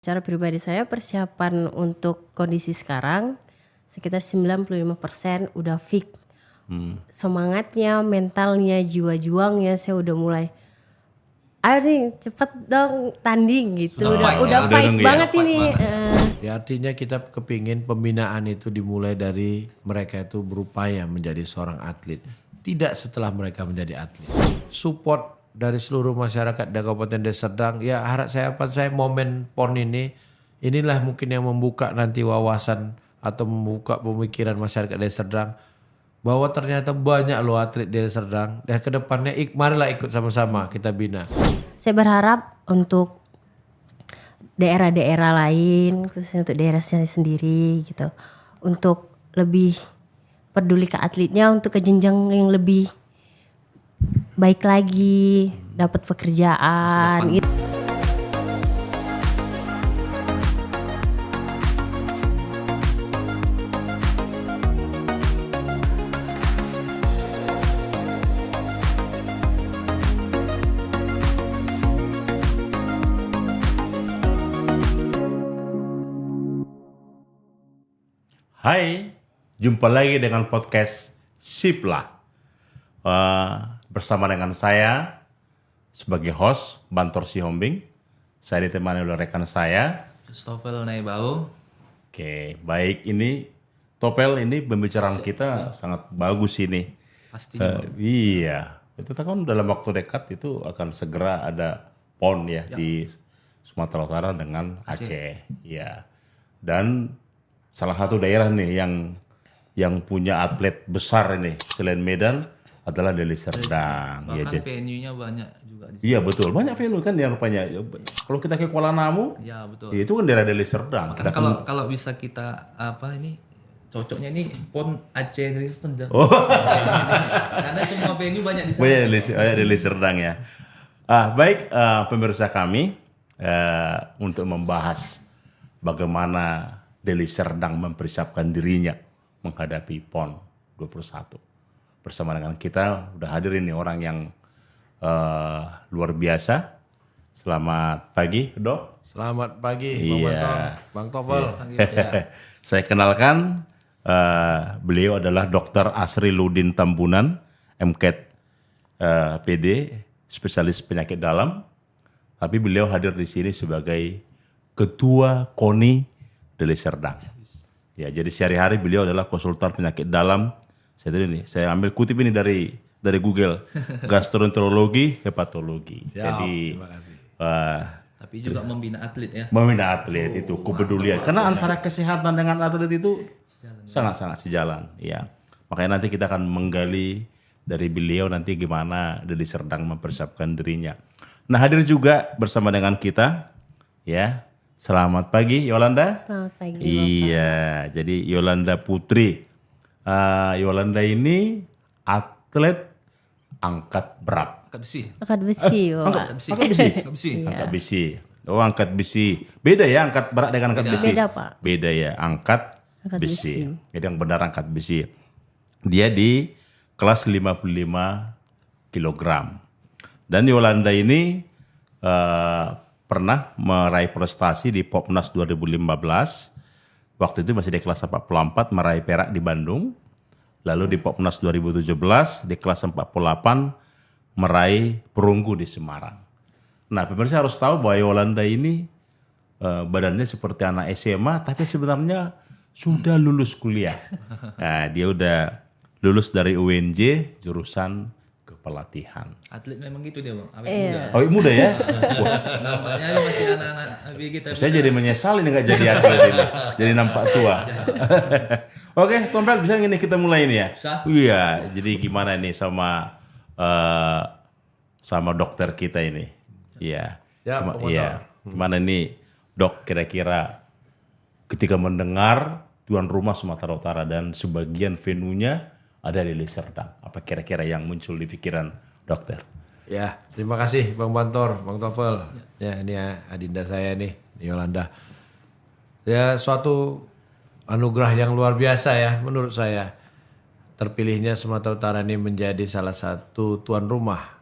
Cara pribadi saya persiapan untuk kondisi sekarang sekitar 95% udah fix. Semangatnya, mentalnya, jiwa juangnya saya udah mulai. Ayo nih cepet dong tanding gitu. Sudah Udah fight ya? fight Udah nunggu banget ya? ini. Ya artinya kita kepingin pembinaan itu dimulai dari mereka itu berupaya menjadi seorang atlet. Tidak setelah mereka menjadi atlet. Support dari seluruh masyarakat di Kabupaten Deli Serdang. Ya harapan saya momen PON inilah mungkin yang membuka nanti wawasan atau membuka pemikiran masyarakat Deli Serdang. Bahwa ternyata banyak loh atlet Deli Serdang. Dan kedepannya marilah ikut sama-sama kita bina. Saya berharap untuk daerah-daerah lain, khususnya untuk daerah saya sendiri gitu, untuk lebih peduli ke atletnya, untuk ke jenjang yang lebih baik lagi, dapat pekerjaan gitu. Hai, jumpa lagi dengan podcast Siplah. Bersama dengan saya sebagai host Bantor Sihombing. Saya ditemani oleh rekan saya. Topel Naibau. Oke, baik, ini Topel, ini pembicaraan kita sangat bagus ini. Pastinya. Iya, itu kan dalam waktu dekat itu akan segera ada PON ya di Sumatera Utara dengan Aceh. Iya. Dan salah satu daerah nih yang punya atlet besar ini selain Medan adalah Deli Serdang. Bahkan Ya, venue-nya banyak juga di sini. iya betul, banyak venue kan yang rupanya. Kalau kita ke Kuala Namu, Ya betul. itu kan daerah Deli Serdang. Bahkan kalau bisa kita cocoknya ini PON Aceh Deli Serdang. Oh. Karena semua venue banyak di sana. Banyak Deli Serdang ya. Baik, pemirsa kami, untuk membahas bagaimana Deli Serdang mempersiapkan dirinya menghadapi PON 21. Bersama dengan kita udah hadir ini orang yang luar biasa. Selamat pagi, Dok. Selamat pagi Iya. Bang Bantor, Bang Tofel. Saya kenalkan, beliau adalah Dr. Asri Ludin Tambunan, MKED PD, spesialis penyakit dalam. Tapi beliau hadir di sini sebagai Ketua KONI Deli Serdang. Ya, jadi sehari-hari beliau adalah konsultan penyakit dalam. Saya ambil kutip ini dari Google, gastroenterologi, hepatologi. Siap, Jadi terima kasih. Tapi juga membina atlet ya. membina atlet itu kepedulian. Karena antara kesehatan dengan atlet itu sangat-sangat sejalan. Ya, makanya nanti kita akan menggali dari beliau nanti gimana Deli Serdang mempersiapkan dirinya. Nah, hadir juga bersama dengan kita, ya. Selamat pagi, Yolanda. Selamat pagi. Iya, jadi Yolanda Putri. Yolanda ini atlet angkat berat. Angkat besi. Angkat besi, Wak. Angkat besi. Angkat besi. Angkat besi. Oh, angkat besi. Beda ya angkat berat dengan angkat besi. Beda, Pak. Beda ya, angkat besi. Jadi yang benar angkat besi. Dia di kelas 55 kilogram. Dan Yolanda ini pernah meraih prestasi di Popnas 2015. Waktu itu masih di kelas 44 meraih perak di Bandung. Lalu di Popnas 2017 di kelas 48 meraih perunggu di Semarang. Nah, pemirsa harus tahu bahwa Yolanda ini badannya seperti anak SMA, tapi sebenarnya sudah lulus kuliah. Nah, dia udah lulus dari UNJ jurusan kepelatihan. Atlet memang gitu dia, Bang. Awet muda. Oh, muda ya? Wah, Nampaknya aja masih anak-anak kita. saya jadi menyesal ini nggak jadi atlet ini, jadi nampak tua. Oke, Tompel, bisa gini kita mulai ini ya? Bisa. Iya, jadi gimana nih sama dokter kita ini? Iya. Siap, Pak Iya. Gimana nih, Dok, kira-kira ketika mendengar tuan rumah Sumatera Utara dan sebagian venue-nya ada di Deli Serdang, apa kira-kira yang muncul di pikiran dokter? Ya, terima kasih Bang Bantor, Bang Tofel. Ya, ini ya, adinda saya nih, Yolanda. Ya, suatu anugerah yang luar biasa ya menurut saya. Terpilihnya Sumatera Utara ini menjadi salah satu tuan rumah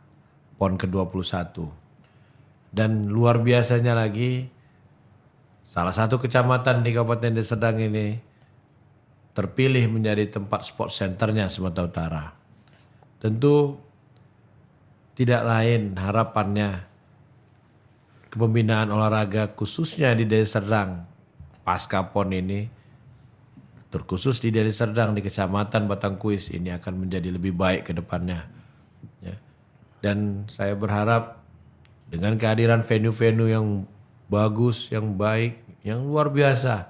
PON ke-21. Dan luar biasanya lagi salah satu kecamatan di Kabupaten Deli Serdang ini terpilih menjadi tempat sport centernya Sumatera Utara. Tentu tidak lain harapannya kepembinaan olahraga khususnya di Deli Serdang pasca PON ini, terkhusus di Deli Serdang di Kecamatan Batangkuis ini akan menjadi lebih baik ke depannya. Ya. Dan saya berharap dengan kehadiran venue-venue yang bagus, yang baik, yang luar biasa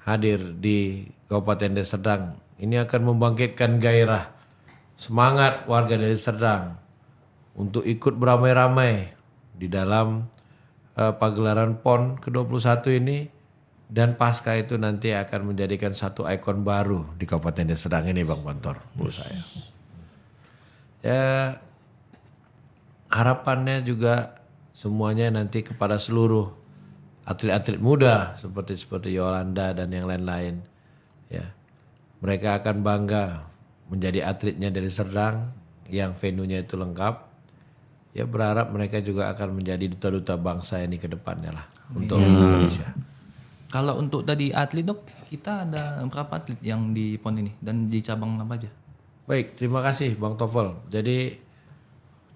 hadir di Kabupaten Deli Serdang, ini akan membangkitkan gairah, semangat warga Deli Serdang untuk ikut beramai-ramai di dalam pagelaran PON ke-21 ini, dan pasca itu nanti akan menjadikan satu ikon baru di Kabupaten Deli Serdang ini, Bang Pontor, menurut saya. Ya, harapannya juga semuanya nanti kepada seluruh atlet-atlet muda seperti Yolanda dan yang lain-lain. Ya, mereka akan bangga menjadi atletnya Deli Serdang yang venue-nya itu lengkap. Ya, berharap mereka juga akan menjadi duta-duta bangsa ini ke depannya lah untuk Indonesia. Kalau untuk tadi atlet Dok, kita ada berapa atlet yang di PON ini dan di cabang apa aja? Baik, terima kasih Bang Tofel. Jadi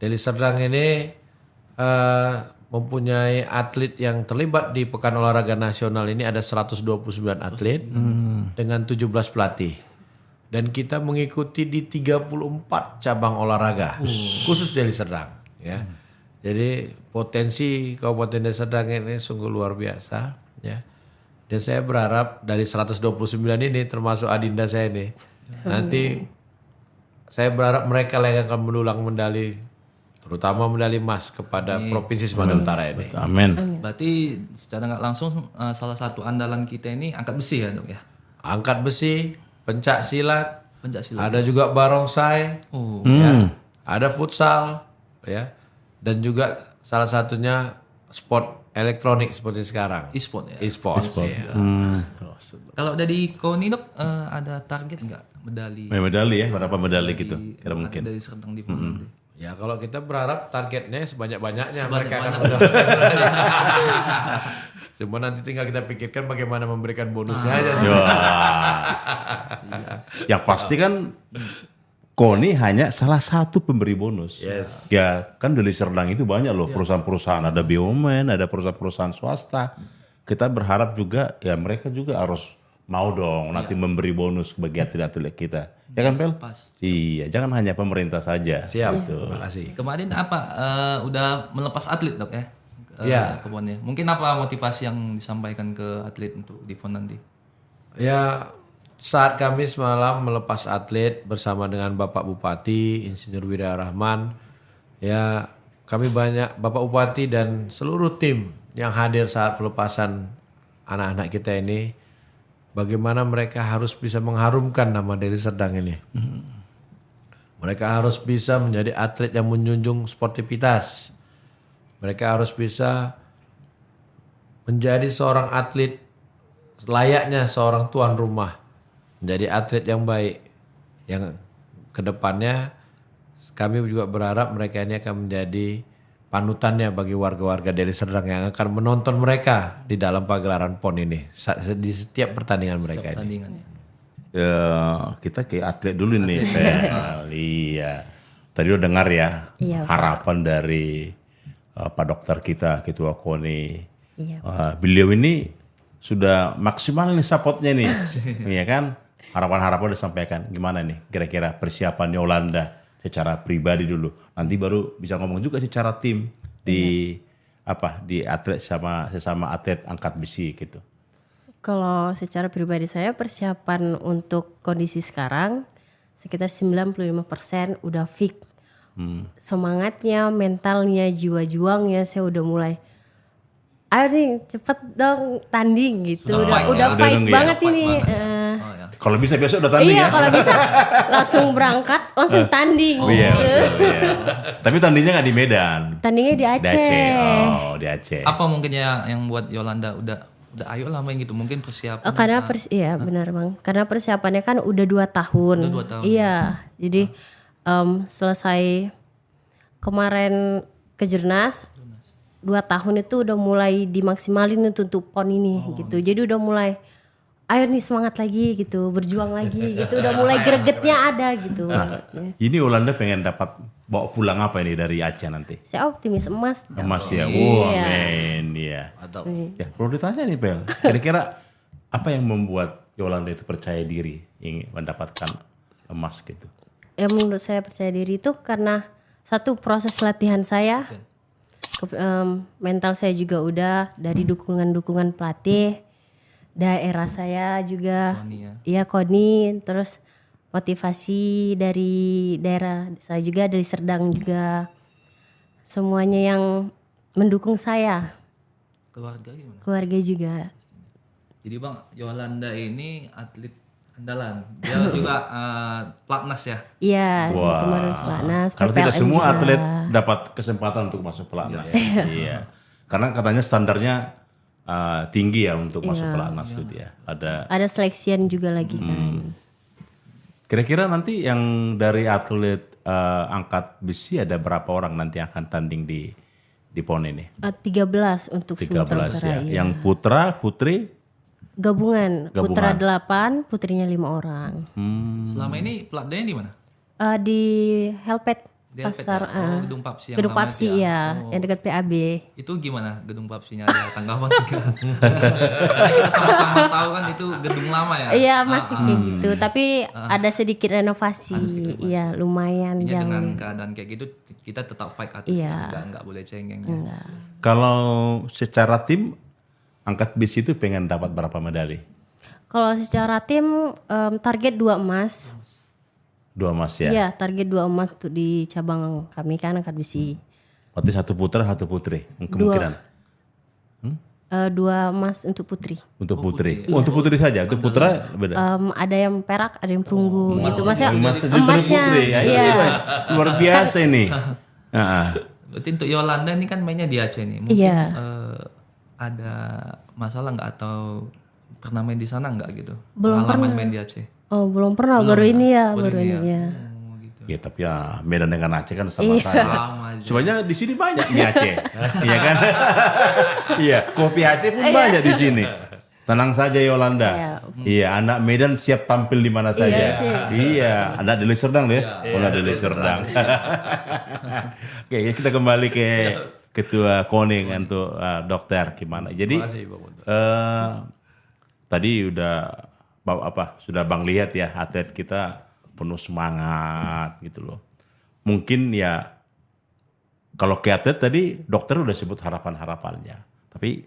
Deli Serdang ini mempunyai atlet yang terlibat di Pekan Olahraga Nasional ini ada 129 atlet dengan 17 pelatih. Dan kita mengikuti di 34 cabang olahraga khusus Deli Serdang. Ya, jadi potensi Kabupaten Deli Serdang ini sungguh luar biasa. Ya, dan saya berharap dari 129 ini termasuk adinda saya ini, nanti saya berharap mereka yang akan mendulang medali, terutama medali emas kepada Provinsi Sumatera Utara ini. Amin. Berarti secara nggak langsung salah satu andalan kita ini angkat besi ya Dok ya? Angkat besi, pencak silat, Pencaksilat. ada juga barongsai, Oh, ya, ada futsal, ya, dan juga salah satunya sport elektronik seperti sekarang. e-sport ya. E-sport. Ya. Kalau dari KONI Dok, ada target nggak medali? Medali ya, berapa medali gitu? Kira mungkin. Dari Serdang di PON nanti. Ya, kalau kita berharap targetnya sebanyak-banyaknya mereka akan Sebanyak-banyak. mendapat. Cuma nanti tinggal kita pikirkan bagaimana memberikan bonusnya aja sih. Yang pasti kan KONI hanya salah satu pemberi bonus. Yes. Ya kan Deli Serdang itu banyak loh perusahaan-perusahaan, ada BUMN, ada perusahaan-perusahaan swasta. Kita berharap juga ya mereka juga harus mau dong nanti memberi bonus bagi atlet-atlet kita. Ya kan Pel? Pas. Iya, jangan hanya pemerintah saja. Siap. Gitu. Terima kasih. Kemarin apa udah melepas atlet Dok ya? Ya. Ke PON-nya. Mungkin apa motivasi yang disampaikan ke atlet untuk di PON nanti? Ya, saat kami semalam melepas atlet bersama dengan Bapak Bupati Insinyur Widya Rahman, ya kami banyak Bapak Bupati dan seluruh tim yang hadir saat pelepasan anak-anak kita ini, bagaimana mereka harus bisa mengharumkan nama Deli Serdang ini. Mereka harus bisa menjadi atlet yang menjunjung sportivitas. Mereka harus bisa menjadi seorang atlet layaknya seorang tuan rumah. Menjadi atlet yang baik. Yang kedepannya kami juga berharap mereka ini akan menjadi panutannya bagi warga-warga Deli Serdang yang akan menonton mereka di dalam pagelaran PON ini. Di setiap pertandingan mereka ini. Pertandingannya. Ya, kita ke atlet dulu nih, Pel. Iya. Tadi udah dengar ya Iya, harapan dari Pak Dokter kita, Ketua KONI. Iya. Beliau ini sudah maksimal nih supportnya nih, iya kan? Harapan-harapan udah sampaikan. Gimana nih kira-kira persiapan Yolanda secara pribadi dulu. Nanti baru bisa ngomong juga secara tim di di atlet sesama atlet angkat besi gitu. Kalau secara pribadi saya persiapan untuk kondisi sekarang sekitar 95% udah fix. Semangatnya, mentalnya, jiwa juangnya saya udah mulai. Ayo nih cepet dong tanding gitu. Sudah Udah fight ya? fight Udah nunggu ya? banget Fight ini. banget. Oh, ya. Kalau bisa biasa udah tanding Iya ya. kalau bisa langsung berangkat langsung tanding. Iya, gitu. betul, iya. Tapi tandingnya nggak di Medan. Tandingnya di Di Aceh. Aceh. Oh, di Aceh. Apa mungkin ya yang buat Yolanda udah ayo lah main gitu, mungkin persiapan. Karena iya benar Bang. Karena persiapannya kan udah 2 tahun. Udah 2 tahun. Iya. Jadi selesai kemarin ke Jurnas 2 tahun itu udah mulai dimaksimalin untuk PON ini gitu. Jadi udah mulai ayo nih semangat lagi gitu, berjuang lagi gitu. Udah mulai gregetnya ada gitu. Ini Yolanda pengen dapat bawa pulang apa ini dari Aceh nanti? Saya optimis emas. Emas ya. Wah, men, ya. Atau Ya, perlu ditanya nih, Pel. Kira-kira apa yang membuat Yolanda itu percaya diri ingin mendapatkan emas gitu? Ya menurut saya percaya diri itu karena satu proses latihan saya, mental saya juga udah dari dukungan-dukungan pelatih, daerah saya juga, Koni ya. iya Koni, terus motivasi dari daerah saya juga dari Serdang juga, semuanya yang mendukung saya, Keluarga gimana? keluarga juga. Jadi Bang, Yolanda ini atlet andalan. Dia juga pelatnas ya. Iya, Wah. kemarin pelatnas, Kalau tidak PPLN semua juga. atlet dapat kesempatan untuk masuk pelatnas. Iya. Karena katanya standarnya tinggi ya untuk masuk pelatnas gitu ya. Ada seleksian juga lagi kan. Kira-kira nanti yang dari atlet angkat besi ada berapa orang nanti akan tanding di PON ini? 13 untuk 13 Sumatera Utara, ya. iya. Yang putra, putri Gabungan. Putra 8, putrinya 5 orang. Selama ini pelatnahnya di mana? Di Helpet Di Helpet Pasar. ya? Gedung Papsi yang Gedung lama Papsi itu ya? ya, yang dekat PAB. Itu gimana gedung Papsinya, ada tanggapan juga? Karena kita sama-sama tahu kan itu gedung lama ya. Iya masih kayak gitu, tapi ada sedikit renovasi. Iya lumayan Artinya dengan yang. keadaan kayak gitu kita tetap fight atlet. Iya. Nggak boleh cengeng. Kalau secara tim angkat besi itu pengen dapat berapa medali? Kalau secara tim target 2 emas. 2 emas ya. Iya target 2 emas tuh di cabang kami kan angkat besi. Berarti 1 putra, 1 putri kemungkinan. 2 emas untuk putri. Untuk putri. Untuk putri saja. Untuk putra beda. Ada yang perak, ada yang perunggu gitu. Maksudnya Emas justru emasnya. putri ya. Iya. Luar biasa ini. Heeh. Berarti untuk Yolanda ini kan mainnya di Aceh nih. Mungkin Iya. ada masalah nggak atau pernah main di sana nggak gitu? Belum Pengalaman main di Aceh. Oh belum pernah, baru ini ya, baru ini ya. Oh, gitu. Ya tapi ya Medan dengan Aceh kan sama saja. Sama aja. Sebenarnya di sini banyak mie Aceh. Iya kan? Iya, kopi Aceh pun banyak di sini. Tenang saja Yolanda. Iya, anak Medan siap tampil di mana saja. Iya, anak Deli Serdang ya. Oh, anak Deli Serdang. Oke, kita kembali ke Ketua Koning untuk dokter gimana. Jadi tadi udah sudah Bang lihat ya atlet kita penuh semangat gitu loh. Mungkin ya kalau ke atlet tadi dokter udah sebut harapan-harapannya. Tapi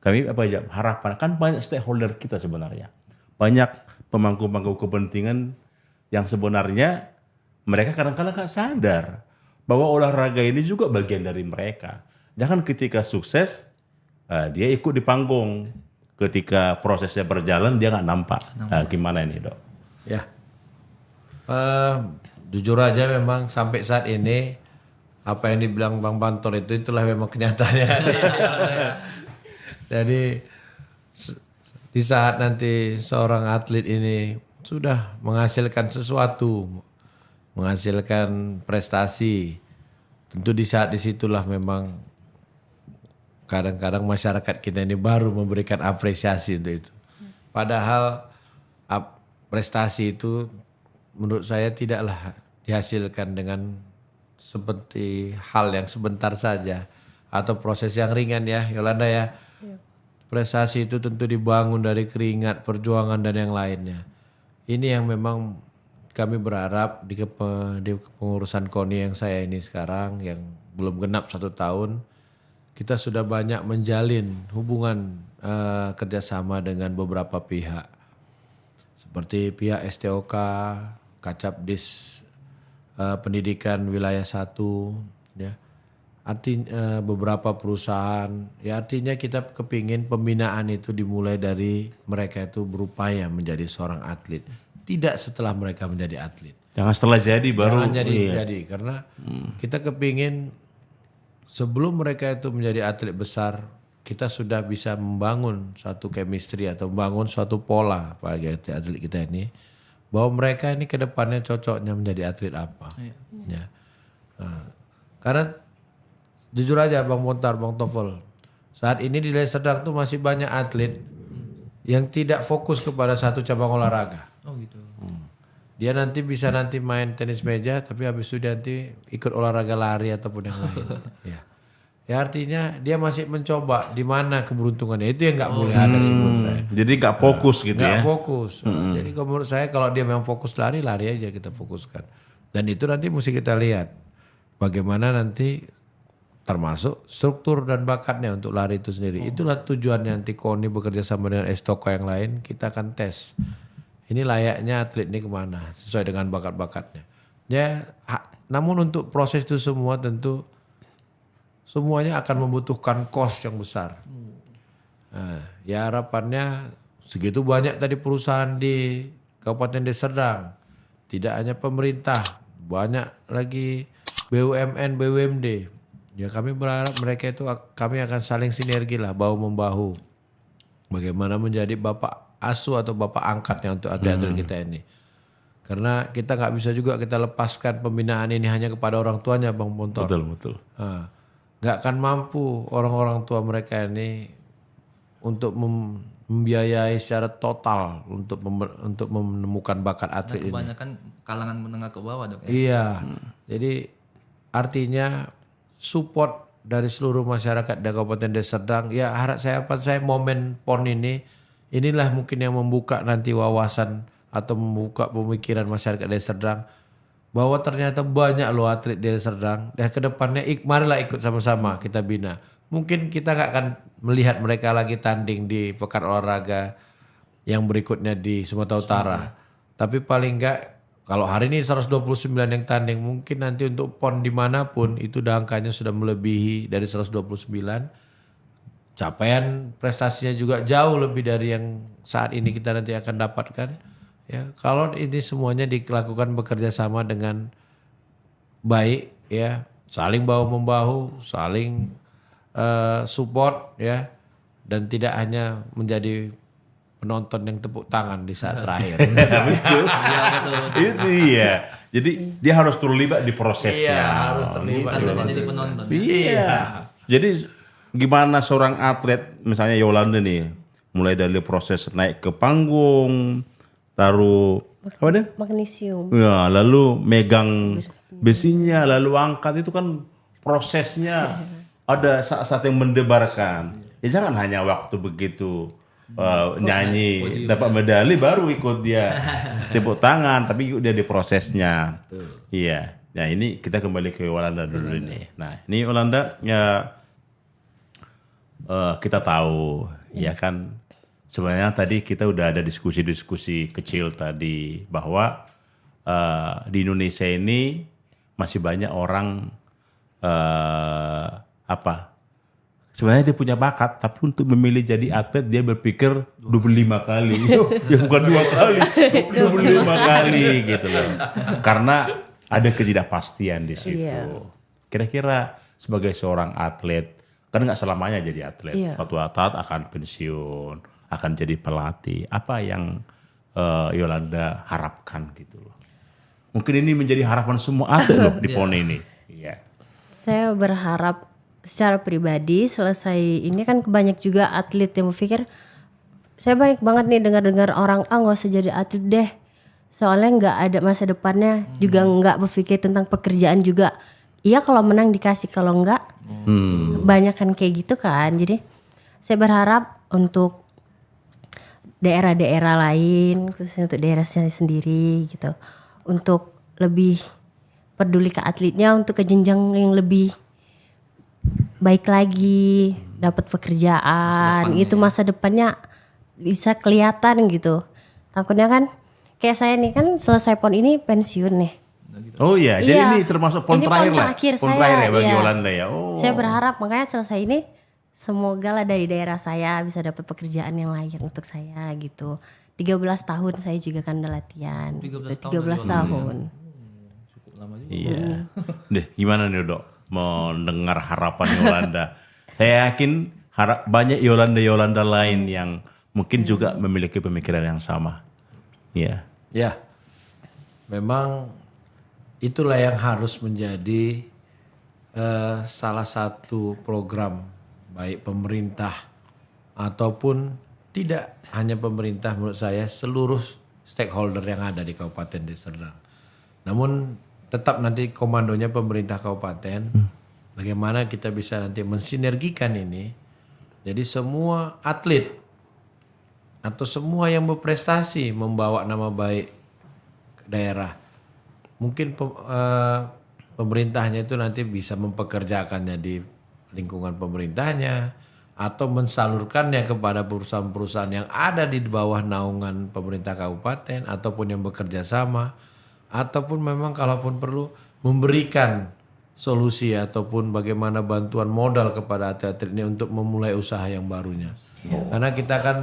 kami apa aja harapan kan banyak stakeholder kita sebenarnya. Banyak pemangku-pemangku kepentingan yang sebenarnya mereka kadang-kadang nggak sadar bahwa olahraga ini juga bagian dari mereka. Jangan ketika sukses dia ikut di panggung. Ketika prosesnya berjalan dia nggak nampak. Gimana ini dok? ya. Jujur aja memang sampai saat ini apa yang dibilang Bang Bantor itulah memang kenyataannya. Jadi di saat nanti seorang atlet ini sudah menghasilkan sesuatu, menghasilkan prestasi, tentu di saat disitulah memang kadang-kadang masyarakat kita ini baru memberikan apresiasi untuk itu. Padahal prestasi itu menurut saya tidaklah dihasilkan dengan seperti hal yang sebentar saja atau proses yang ringan ya Yolanda ya. Prestasi itu tentu dibangun dari keringat, perjuangan dan yang lainnya. Ini yang memang kami berharap di kepengurusan KONI yang saya ini sekarang yang belum genap 1 tahun, kita sudah banyak menjalin hubungan kerjasama dengan beberapa pihak. Seperti pihak STOK, Kacapdis Pendidikan Wilayah 1, ya. Artinya beberapa perusahaan, ya artinya kita kepingin pembinaan itu dimulai dari mereka itu berupaya menjadi seorang atlet. Tidak setelah mereka menjadi atlet. Jangan setelah jadi baru. Jangan jadi karena kita kepingin sebelum mereka itu menjadi atlet besar, kita sudah bisa membangun suatu chemistry atau membangun suatu pola bagi atlet kita ini, bahwa mereka ini ke depannya cocoknya menjadi atlet apa. Ya. Karena jujur aja Bang Montar, Bang Tofel. Saat ini di Deli Serdang tuh masih banyak atlet yang tidak fokus kepada satu cabang olahraga. Oh gitu. Dia nanti bisa main tenis meja, tapi habis itu dia nanti ikut olahraga lari ataupun yang lain. Ya artinya dia masih mencoba di mana keberuntungannya. Itu yang nggak boleh ada sih menurut saya. Jadi nggak fokus gitu ya. Nggak fokus. Jadi kalau menurut saya kalau dia memang fokus lari aja kita fokuskan. Dan itu nanti mesti kita lihat bagaimana nanti termasuk struktur dan bakatnya untuk lari itu sendiri. Itulah tujuannya nanti KONI bekerja sama dengan Estoko yang lain, kita akan tes. Ini layaknya atlet ini kemana sesuai dengan bakat-bakatnya. Ya, namun untuk proses itu semua tentu semuanya akan membutuhkan cost yang besar. Nah, ya harapannya segitu banyak tadi perusahaan di Kabupaten Deli Serdang. Tidak hanya pemerintah, banyak lagi BUMN, BUMD. Ya kami berharap mereka itu kami akan saling sinergi lah, bahu membahu. Bagaimana menjadi bapak asuh atau bapak angkatnya untuk atlet-atlet kita ini. Karena kita nggak bisa juga kita lepaskan pembinaan ini hanya kepada orang tuanya Bang Montor. Betul. Nggak akan mampu orang-orang tua mereka ini untuk membiayai secara total untuk menemukan bakat atlet ini. Kebanyakan kalangan menengah ke bawah dok ya. Iya. Jadi artinya support dari seluruh masyarakat di Kabupaten Deli Serdang. Ya harapan saya momen PON inilah mungkin yang membuka nanti wawasan atau membuka pemikiran masyarakat Deli Serdang bahwa ternyata banyak loh atlet Deli Serdang. Dan kedepannya marilah ikut sama-sama kita bina. Mungkin kita nggak akan melihat mereka lagi tanding di pekan olahraga yang berikutnya di Sumatera Utara. Tapi paling nggak kalau hari ini 129 yang tanding, mungkin nanti untuk PON dimanapun itu angkanya sudah melebihi dari 129. Capaian prestasinya juga jauh lebih dari yang saat ini kita nanti akan dapatkan. Ya, kalau ini semuanya dilakukan bekerja sama dengan baik, ya, saling bahu membahu, saling support, ya, dan tidak hanya menjadi penonton yang tepuk tangan di saat terakhir. Betul. Itu iya. Jadi dia harus terlibat di prosesnya. Iya, harus terlibat di Bukan hanya prosesnya. jadi penonton. Iya. Jadi gimana seorang atlet misalnya Yolanda nih mulai dari proses naik ke panggung, taruh apa deh? Magnesium. Ya, lalu megang besinya, lalu angkat itu kan prosesnya ada saat-saat yang mendebarkan. Ya jangan hanya waktu begitu nyanyi dapat medali baru ikut dia tepuk tangan, tapi dia di prosesnya. Iya. Nah ini kita kembali ke Yolanda dulu nih. Nah ini Yolanda ya kita tahu ya kan sebenarnya tadi kita udah ada diskusi-diskusi kecil tadi bahwa di Indonesia ini masih banyak orang sebenarnya dia punya bakat, tapi untuk memilih jadi atlet dia berpikir 25 kali. Ya bukan 2 kali, 25 kali gitu loh. Karena ada ketidakpastian di situ. Iya. Kira-kira sebagai seorang atlet, kan nggak selamanya jadi atlet. Iya. Suatu saat akan pensiun, akan jadi pelatih. Apa yang Yolanda harapkan gitu loh. Mungkin ini menjadi harapan semua atlet loh di PON ini. Iya. Saya berharap secara pribadi selesai ini kan banyak juga atlet yang berpikir saya banyak banget nih dengar-dengar orang nggak usah jadi atlet deh soalnya nggak ada masa depannya, juga nggak berpikir tentang pekerjaan juga. Iya kalau menang dikasih, kalau enggak banyak kan kayak gitu kan. Jadi saya berharap untuk daerah-daerah lain, khususnya untuk daerah saya sendiri gitu, untuk lebih peduli ke atletnya, untuk ke jenjang yang lebih baik lagi, dapat pekerjaan, itu masa depannya bisa kelihatan gitu. Takutnya kan kayak saya nih kan selesai PON ini pensiun nih. Oh iya, jadi Iya. ini termasuk PON Ini terakhir PON lah. terakhir PON saya, terakhir ya bagi iya. Yolanda ya. Oh. Saya berharap makanya selesai ini semoga lah dari daerah saya bisa dapat pekerjaan yang layak untuk saya gitu. 13 tahun saya juga kan udah latihan. 13 13 tahun. Cukup lama juga. Iya. Deh, gimana nih Dok? Mendengar harapan Yolanda. Saya yakin banyak Yolanda lain yang mungkin juga memiliki pemikiran yang sama. Iya. Ya, memang itulah yang harus menjadi salah satu program baik pemerintah ataupun tidak hanya pemerintah, menurut saya seluruh stakeholder yang ada di Kabupaten Deli Serdang. Namun tetap nanti komandonya pemerintah kabupaten. Bagaimana kita bisa nanti mensinergikan ini. Jadi semua atlet atau semua yang berprestasi membawa nama baik ke daerah. Mungkin pemerintahnya itu nanti bisa mempekerjakannya di lingkungan pemerintahnya atau mensalurkannya kepada perusahaan-perusahaan yang ada di bawah naungan pemerintah kabupaten ataupun yang bekerja sama, ataupun memang kalaupun perlu memberikan solusi ataupun bagaimana bantuan modal kepada atlet-atlet ini untuk memulai usaha yang barunya. Karena kita kan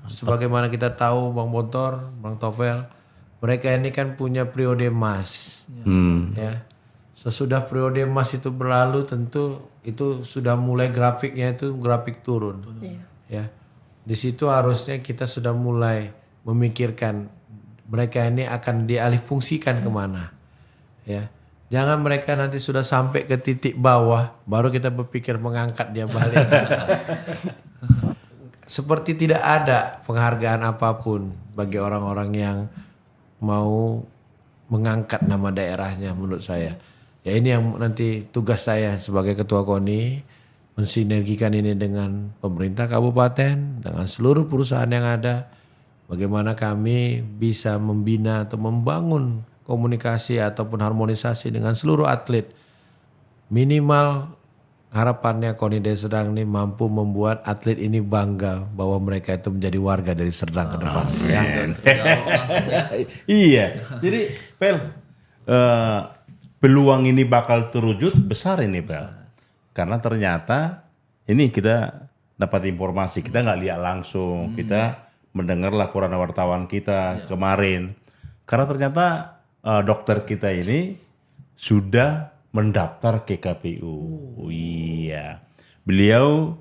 sebagaimana kita tahu Bang Bontor, Bang Tofel, mereka ini kan punya periode emas. Ya. Sesudah periode emas itu berlalu tentu itu sudah mulai grafiknya itu grafik turun. Ya. Di situ harusnya kita sudah mulai memikirkan mereka ini akan dialihfungsikan kemana. Ya. Jangan mereka nanti sudah sampai ke titik bawah baru kita berpikir mengangkat dia balik ke atas. Seperti tidak ada penghargaan apapun bagi orang-orang yang mau mengangkat nama daerahnya menurut saya. Ya ini yang nanti tugas saya sebagai ketua KONI mensinergikan ini dengan pemerintah kabupaten, dengan seluruh perusahaan yang ada. Bagaimana kami bisa membina atau membangun komunikasi ataupun harmonisasi dengan seluruh atlet. Minimal harapannya KONI Deli Serdang ini mampu membuat atlet ini bangga bahwa mereka itu menjadi warga dari Serdang ke depan. Iya, jadi Pel, peluang ini bakal terwujud besar ini Pel. Karena ternyata ini kita dapat informasi, kita nggak lihat langsung, kita mendengar laporan wartawan kita kemarin. Karena ternyata dokter kita ini sudah mendaftar ke KPU. Iya, beliau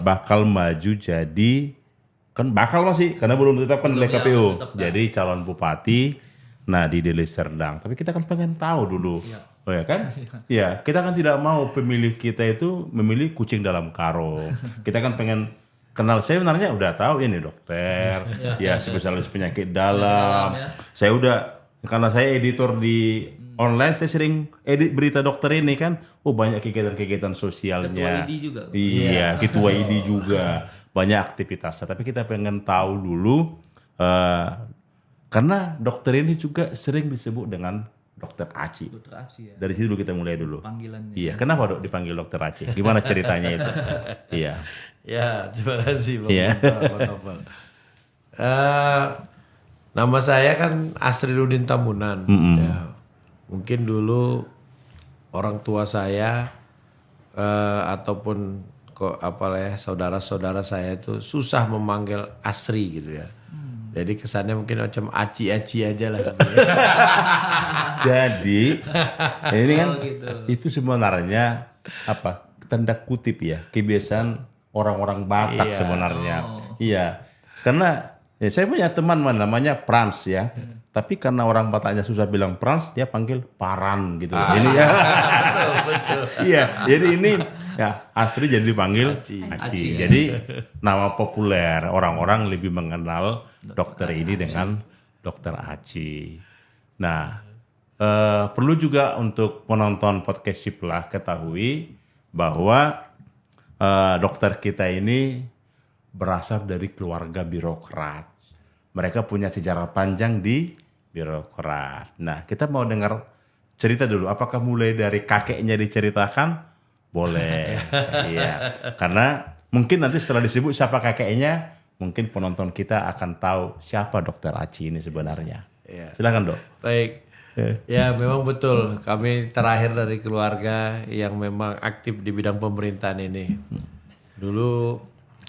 bakal maju jadi, kan bakal masih karena belum ditetapkan oleh KPU, jadi calon bupati. Nah di Deli Serdang. Tapi kita kan pengen tahu dulu, oh ya kan? Iya, kita kan tidak mau pemilih kita itu memilih kucing dalam karung. Kita kan pengen kenal. Saya sebenarnya udah tahu ini dokter, ya spesialis penyakit dalam. Saya udah, karena saya editor di online, saya sering edit berita dokter ini kan. Oh banyak kegiatan-kegiatan sosialnya. Ketua ID juga. Iya, ketua ID juga. Banyak aktivitasnya. Tapi kita pengen tahu dulu, karena dokter ini juga sering disebut dengan dokter Aci. Dokter Aci ya. Dari situ dulu kita mulai dulu. Panggilannya. Iya, kenapa dok dipanggil dokter Aci? Gimana ceritanya itu? Iya. Ya, terima kasih Bang Iya. Tofel. Nama saya kan Asriruddin Tambunan. Ya, mungkin dulu orang tua saya ataupun saudara-saudara saya itu susah memanggil Asri gitu ya. Jadi kesannya mungkin macam aci-aci aja lah sebenarnya. Jadi ini kan gitu. itu sebenarnya apa, tanda kutip ya, kebiasaan orang-orang Batak sebenarnya. Iya. Karena ya, saya punya teman namanya Prans ya. Tapi karena orang Bataknya susah bilang Prans, dia panggil Paran gitu. Ini ya. Betul. Iya, jadi ini ya Asri jadi dipanggil Aci. Jadi nama populer, orang-orang lebih mengenal dokter ini dengan dokter Aci. Nah, perlu juga untuk penonton podcast Ciplah ketahui bahwa dokter kita ini berasal dari keluarga birokrat. Mereka punya sejarah panjang di birokrat. Nah, kita mau dengar cerita dulu. Apakah mulai dari kakeknya diceritakan? Boleh. Iya. Karena mungkin nanti setelah disebut siapa kakeknya, mungkin penonton kita akan tahu siapa dokter Aci ini sebenarnya. Iya. Silakan dok. Baik. Ya memang betul. Kami terakhir dari keluarga yang memang aktif di bidang pemerintahan ini. Dulu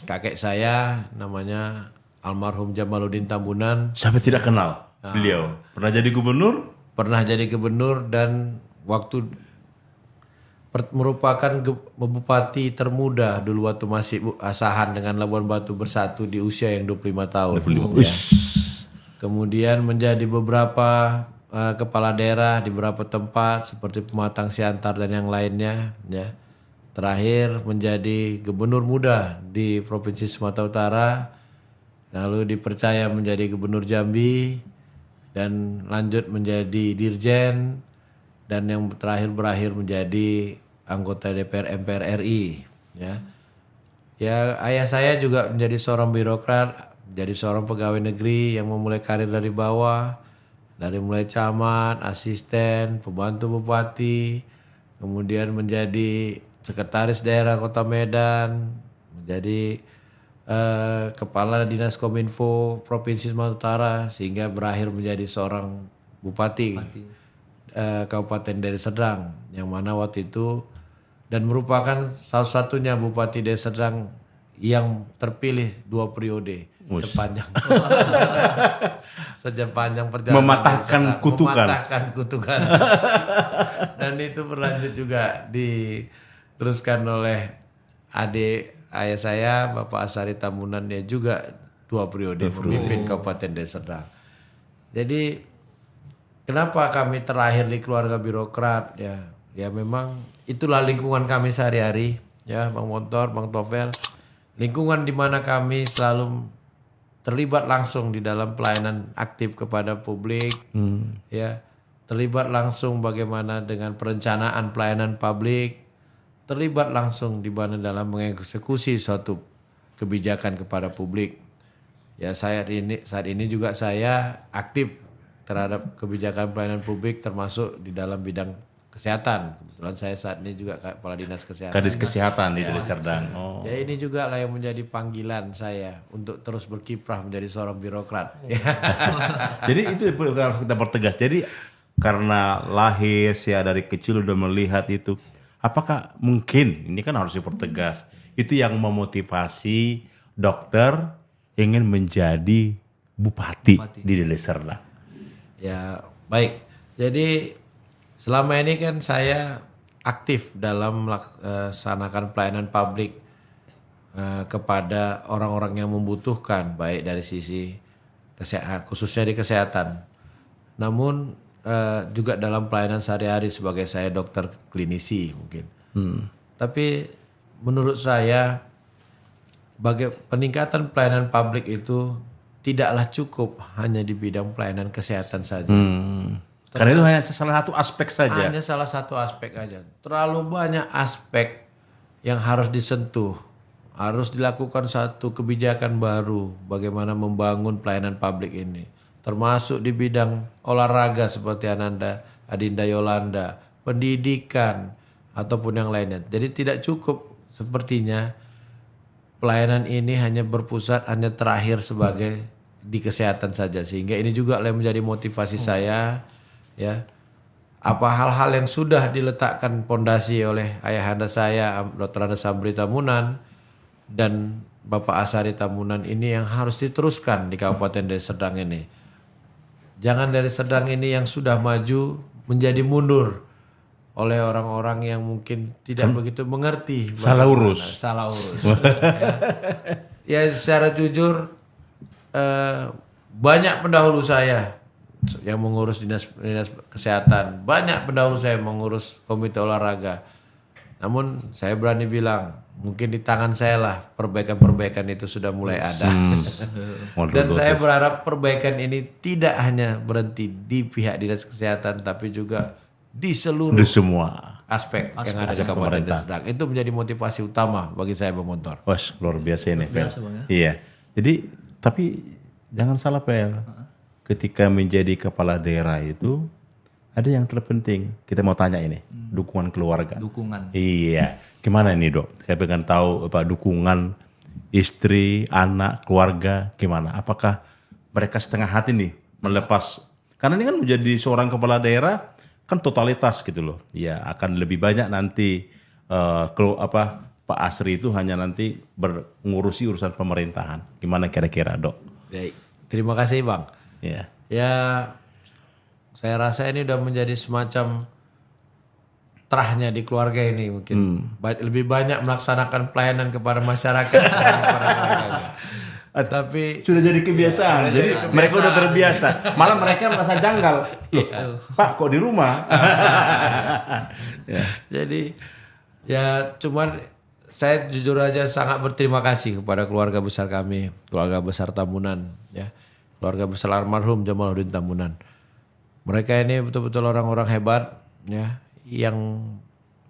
kakek saya namanya almarhum Jamaluddin Tambunan. Siapa tidak kenal beliau? Pernah jadi gubernur? Pernah jadi gubernur dan waktu merupakan bupati termuda dulu waktu masih Asahan dengan Labuan Batu bersatu di usia yang 25 tahun. Ya. Kemudian menjadi beberapa kepala daerah di beberapa tempat seperti Pematang Siantar dan yang lainnya ya. Terakhir menjadi gubernur muda di Provinsi Sumatera Utara, lalu dipercaya menjadi gubernur Jambi dan lanjut menjadi dirjen dan yang terakhir berakhir menjadi anggota DPR MPR RI ya. Ya, ayah saya juga menjadi seorang birokrat, jadi seorang pegawai negeri yang memulai karir dari bawah, dari mulai camat, asisten, pembantu bupati, kemudian menjadi sekretaris daerah Kota Medan, menjadi kepala dinas Kominfo Provinsi Sumatera Utara, sehingga berakhir menjadi seorang bupati. Kabupaten Deli Serdang, yang mana waktu itu dan merupakan salah satunya bupati Deli Serdang yang terpilih 2 periode sepanjang perjalanan Mematahkan kutukan. mematahkan kutukan. Dan itu berlanjut juga diteruskan oleh adik ayah saya Bapak Asari Tamunan, dia juga 2 periode memimpin Kabupaten Deli Serdang. Jadi kenapa kami terakhir di keluarga birokrat ya? Ya memang itulah lingkungan kami sehari-hari ya, Bang Montor, Bang Tofel. Lingkungan di mana kami selalu terlibat langsung di dalam pelayanan aktif kepada publik, ya, terlibat langsung bagaimana dengan perencanaan pelayanan publik, terlibat langsung di mana dalam mengeksekusi suatu kebijakan kepada publik. Ya saat ini juga saya aktif terhadap kebijakan pelayanan publik termasuk di dalam bidang kesehatan. Kebetulan saya saat ini juga kepala dinas kesehatan. Kadis kesehatan di Deli Serdang. Oh. Ya ini juga lah yang menjadi panggilan saya untuk terus berkiprah menjadi seorang birokrat. Jadi itu harus kita pertegas. Jadi karena lahir saya dari kecil udah melihat itu, apakah mungkin ini kan harus dipertegas, itu yang memotivasi dokter ingin menjadi bupati di Deli Serdang? Ya baik. Jadi selama ini kan saya aktif dalam melaksanakan pelayanan publik kepada orang-orang yang membutuhkan, baik dari sisi kesehatan, khususnya di kesehatan. Namun juga dalam pelayanan sehari-hari sebagai saya dokter klinisi mungkin. Tapi menurut saya peningkatan pelayanan publik itu tidaklah cukup hanya di bidang pelayanan kesehatan saja. Karena itu hanya salah satu aspek saja. Hanya salah satu aspek aja. Terlalu banyak aspek yang harus disentuh. Harus dilakukan satu kebijakan baru bagaimana membangun pelayanan publik ini. Termasuk di bidang olahraga seperti Adinda Yolanda, pendidikan, ataupun yang lainnya. Jadi tidak cukup sepertinya pelayanan ini hanya berpusat, hanya terakhir sebagai di kesehatan saja. Sehingga ini juga yang menjadi motivasi saya, ya, apa hal-hal yang sudah diletakkan pondasi oleh ayahanda saya Dr. Andes Sabri Tamunan dan Bapak Asari Tamunan ini yang harus diteruskan di Kabupaten Deli Serdang ini. Jangan Deli Serdang ini yang sudah maju menjadi mundur oleh orang-orang yang mungkin tidak begitu mengerti. Salah urus. Salah urus. Ya secara jujur banyak pendahulu saya yang mengurus dinas kesehatan, banyak pendahulu saya mengurus komite olahraga. Namun saya berani bilang, mungkin di tangan saya lah perbaikan-perbaikan itu sudah mulai ada. Dan saya berharap perbaikan ini tidak hanya berhenti di pihak dinas kesehatan, tapi juga di seluruh semua aspek yang ada di Kabupaten Deli Serdang. Itu menjadi motivasi utama bagi saya Bang Montor. Wah, luar biasa ini, Pel. Bang, ya? Iya. Jadi tapi jangan salah, Pel. Ketika menjadi kepala daerah itu ada yang terpenting. Kita mau tanya ini, dukungan keluarga. Dukungan. Iya. Gimana ini, Dok? Saya pengen tahu apa dukungan istri, anak, keluarga gimana? Apakah mereka setengah hati nih melepas? Karena ini kan menjadi seorang kepala daerah kan totalitas gitu loh. Ya akan lebih banyak nanti Pak Asri itu hanya nanti mengurusi urusan pemerintahan. Gimana kira-kira, Dok? Baik. Terima kasih, Bang. Iya. Ya, saya rasa ini udah menjadi semacam terahnya di keluarga ini mungkin. Lebih banyak melaksanakan pelayanan kepada masyarakat. Tapi Sudah jadi kebiasaan. Jadi mereka udah terbiasa. Malah mereka merasa janggal. Loh, Pak kok di rumah? jadi ya cuman saya jujur aja sangat berterima kasih kepada keluarga besar kami, keluarga besar Tambunan, ya, keluarga besar almarhum Jamaluddin Tambunan. Mereka ini betul-betul orang-orang hebat, ya, yang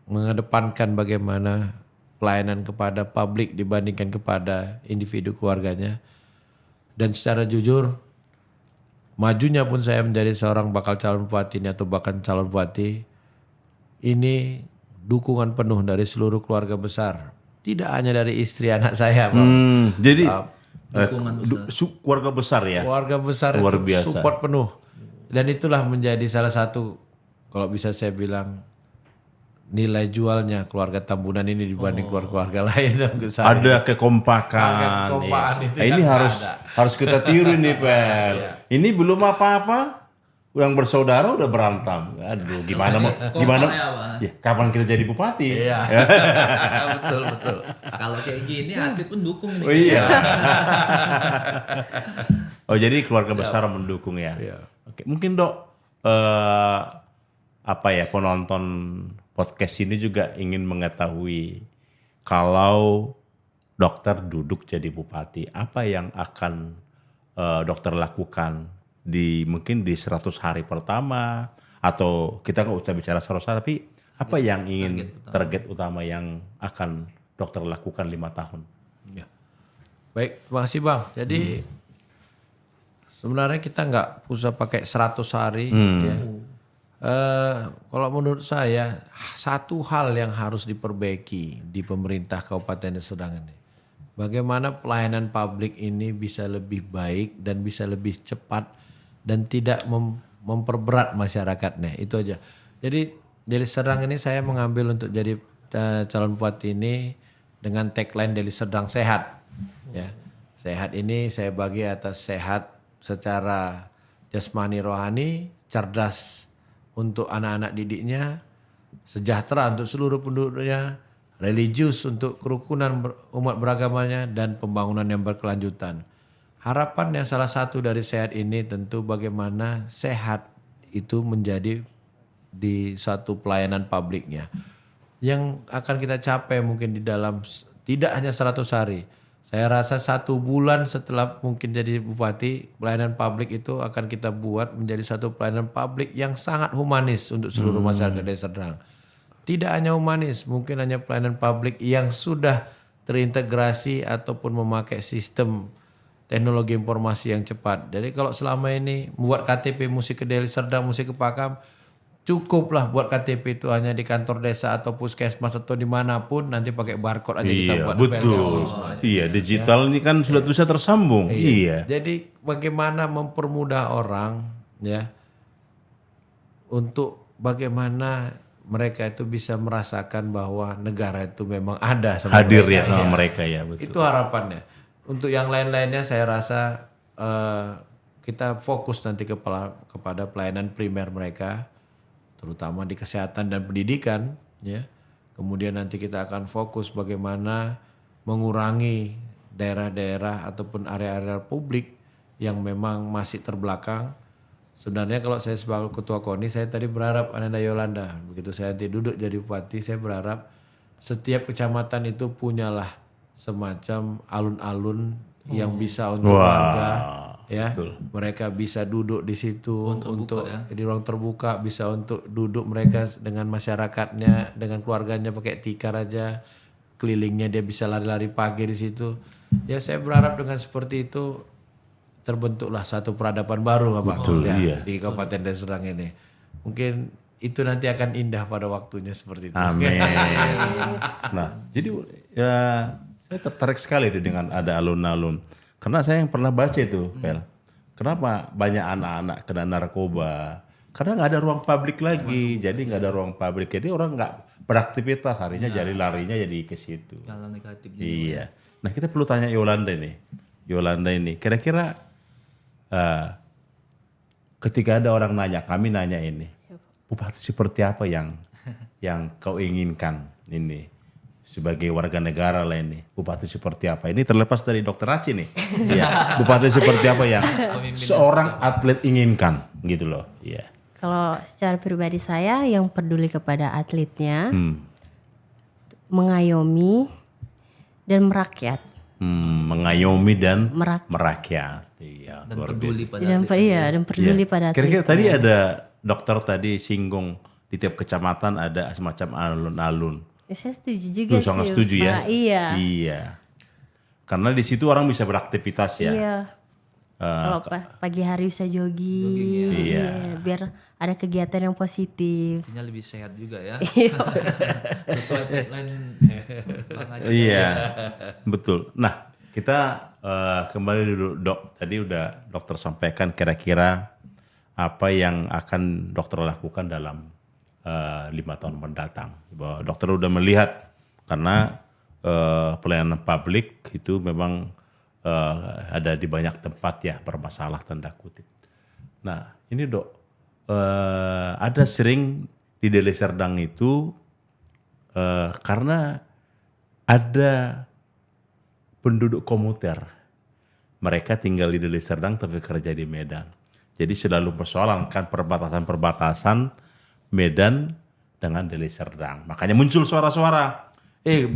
mengedepankan bagaimana pelayanan kepada publik dibandingkan kepada individu keluarganya. Dan secara jujur, majunya pun saya menjadi seorang bakal calon bupati ini atau bahkan calon bupati, ini dukungan penuh dari seluruh keluarga besar. Tidak hanya dari istri anak saya, Bang. Jadi Dukungan besar. keluarga besar ya. Keluarga besar Luar itu biasa. support penuh. Dan itulah menjadi salah satu, kalau bisa saya bilang, nilai jualnya keluarga Tambunan ini dibanding keluarga lain dan besar. Ada kekompakan. Ada kekompakan Iya. itu Ini yang harus kita tiru nih, Pel. Ini belum apa-apa, yang bersaudara udah berantem. Aduh, gimana mau gimana? Kompaknya, Pak. Ya, kapan kita jadi bupati? Iya. betul. Kalau kayak gini atlet pun dukung nih. Oh iya. Oh jadi keluarga besar mendukung ya. Iya. Oke, mungkin Dok apa ya penonton podcast ini juga ingin mengetahui kalau dokter duduk jadi bupati, apa yang akan dokter lakukan mungkin di 100 hari pertama, atau kita nggak usah bicara 100 hari, tapi apa yang ingin target utama yang akan dokter lakukan 5 tahun? Ya. Baik, terima kasih Bang. Jadi sebenarnya kita nggak usah pakai 100 hari. Ya. Kalau menurut saya satu hal yang harus diperbaiki di pemerintah Kabupaten Deli Serdang ini, bagaimana pelayanan publik ini bisa lebih baik dan bisa lebih cepat dan tidak memperberat masyarakatnya. Itu aja. Jadi Deli Serdang ini saya mengambil untuk jadi calon bupati ini dengan tagline Deli Serdang sehat. Ya, sehat ini saya bagi atas sehat secara jasmani rohani, cerdas untuk anak-anak didiknya, sejahtera untuk seluruh penduduknya, religius untuk kerukunan umat beragamanya, dan pembangunan yang berkelanjutan. Harapannya salah satu dari sehat ini tentu bagaimana sehat itu menjadi di satu pelayanan publiknya. Yang akan kita capai mungkin di dalam tidak hanya 100 hari. Saya rasa 1 bulan setelah mungkin jadi bupati, pelayanan publik itu akan kita buat menjadi satu pelayanan publik yang sangat humanis untuk seluruh masyarakat Deli Serdang. Tidak hanya humanis, mungkin hanya pelayanan publik yang sudah terintegrasi ataupun memakai sistem teknologi informasi yang cepat. Jadi kalau selama ini membuat KTP mesti ke Deli Serdang, mesti ke Pakam, cukuplah buat KTP itu hanya di kantor desa atau puskesmas atau dimanapun, nanti pakai barcode aja kita Iya, buat. betul. Iya, digital ini kan sudah bisa tersambung. Iya. Jadi bagaimana mempermudah orang ya untuk bagaimana mereka itu bisa merasakan bahwa negara itu memang ada sama Hadir mereka. ya sama mereka ya, betul. Itu harapannya. Untuk yang lain-lainnya saya rasa kita fokus nanti kepada pelayanan primer mereka, terutama di kesehatan dan pendidikan, ya. Kemudian nanti kita akan fokus bagaimana mengurangi daerah-daerah ataupun area-area publik yang memang masih terbelakang. Sebenarnya kalau saya sebagai ketua KONI, saya tadi berharap Ananda Yolanda, begitu saya nanti duduk jadi bupati, saya berharap setiap kecamatan itu punyalah semacam alun-alun yang bisa untuk warga, ya, mereka bisa duduk di situ untuk di ruang terbuka, bisa untuk duduk mereka dengan masyarakatnya, dengan keluarganya pakai tikar aja, kelilingnya dia bisa lari-lari pagi di situ. Ya saya berharap dengan seperti itu terbentuklah satu peradaban baru di Kabupaten Deli Serdang ini. Mungkin itu nanti akan indah pada waktunya seperti itu. Amin. Nah, jadi ya saya tertarik sekali itu dengan ada alun-alun. Karena saya yang pernah baca itu, Pel. Kenapa banyak anak-anak kena narkoba? Karena nggak ada ruang publik lagi. Jadi nggak ada ruang publik. Jadi orang nggak beraktivitas, harinya jadi larinya jadi ke situ. Hal negatif. Iya. Nah kita perlu tanya Yolanda nih. Yolanda ini, kira-kira ketika ada orang nanya, kami nanya ini, bupati seperti apa yang kau inginkan ini? sebagai warga negara lah ini, bupati seperti apa? Ini terlepas dari Dokter Aci nih. Iya, bupati seperti apa yang seorang atlet inginkan gitu loh. Iya. Kalau secara pribadi saya yang peduli kepada atletnya, Hmm. mengayomi dan merakyat. Mengayomi dan Merak- merakyat. Iya, Dan luar peduli biasa. pada Dan atlet. dan peduli Iya. pada Kira-kira atletnya. tadi ada dokter tadi singgung di tiap kecamatan ada semacam alun-alun. Saya setuju juga Lu sangat sih, setuju ya? Pak. Iya. Iya. Karena di situ orang bisa beraktivitas ya. Iya. Kalau pagi hari bisa jogging, Iya. biar ada kegiatan yang positif. Artinya lebih sehat juga ya. Iya. Sesuai tagline Bang Haji. Iya, betul. Nah, kita kembali dulu dok. Tadi udah dokter sampaikan kira-kira apa yang akan dokter lakukan dalam 5 tahun mendatang. Bahwa dokter udah melihat karena pelayanan publik itu memang ada di banyak tempat ya bermasalah tanda kutip. Nah, ini dok, ada sering di Deli Serdang itu karena ada penduduk komuter. Mereka tinggal di Deli Serdang tapi kerja di Medan. Jadi selalu persoalan kan perbatasan Medan dengan Deli Serdang. Makanya muncul suara-suara,